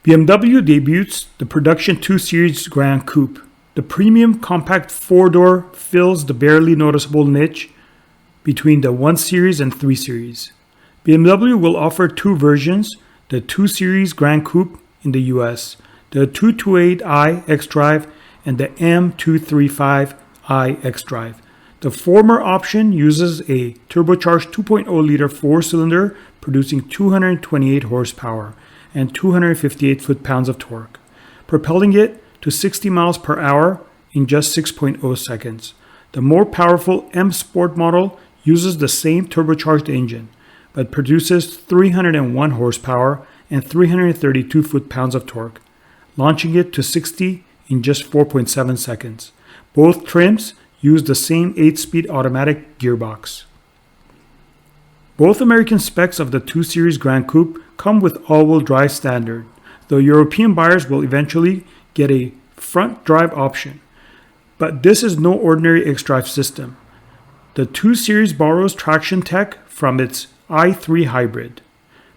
BMW debuts the production 2 Series Gran Coupe. The premium compact four-door fills the barely noticeable niche between the 1 Series and 3 Series. BMW will offer two versions, the 2 Series Gran Coupe in the US, the 220i xDrive, and the M235i xDrive. The former option uses a turbocharged 2.0-liter four-cylinder producing 228 horsepower and 258 foot-pounds of torque, propelling it to 60 miles per hour in just 6.0 seconds. The more powerful M Sport model uses the same turbocharged engine, but produces 301 horsepower and 332 foot-pounds of torque, launching it to 60 in just 4.7 seconds. Both trims use the same 8-speed automatic gearbox. Both American specs of the 2 Series Gran Coupe come with all-wheel drive standard, though European buyers will eventually get a front drive option. But this is no ordinary xDrive system. The 2 Series borrows traction tech from its i3 hybrid,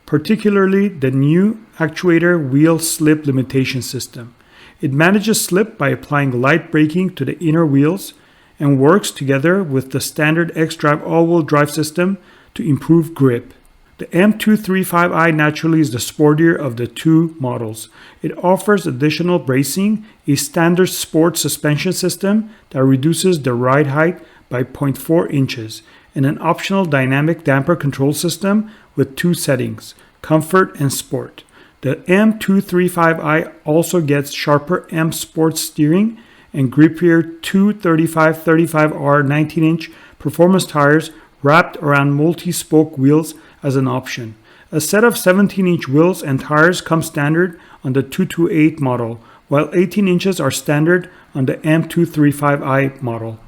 particularly the new actuator wheel slip limitation system. It manages slip by applying light braking to the inner wheels and works together with the standard xDrive all-wheel drive system to improve grip. The M235i naturally is the sportier of the two models. It offers additional bracing, a standard sport suspension system that reduces the ride height by 0.4 inches, and an optional dynamic damper control system with two settings, comfort and sport. The M235i also gets sharper M Sport steering and grippier 235/35R 19-inch performance tires wrapped around multi-spoke wheels as an option. A set of 17-inch wheels and tires come standard on the 228 model, while 18 inches are standard on the M235i model.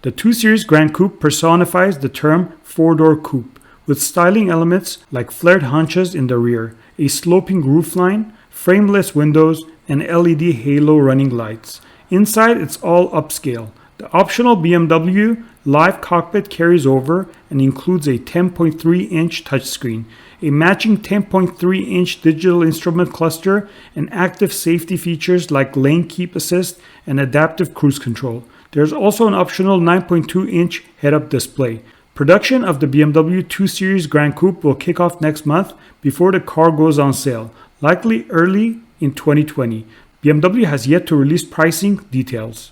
The 2 Series Gran Coupe personifies the term four-door coupe, with styling elements like flared hunches in the rear, a sloping roofline, frameless windows, and LED halo running lights. Inside, it's all upscale. The optional BMW Live cockpit carries over and includes a 10.3-inch touchscreen, a matching 10.3-inch digital instrument cluster, and active safety features like lane keep assist and adaptive cruise control. There's also an optional 9.2-inch head-up display. Production of the BMW 2 Series Gran Coupe will kick off next month before the car goes on sale, likely early in 2020. BMW has yet to release pricing details.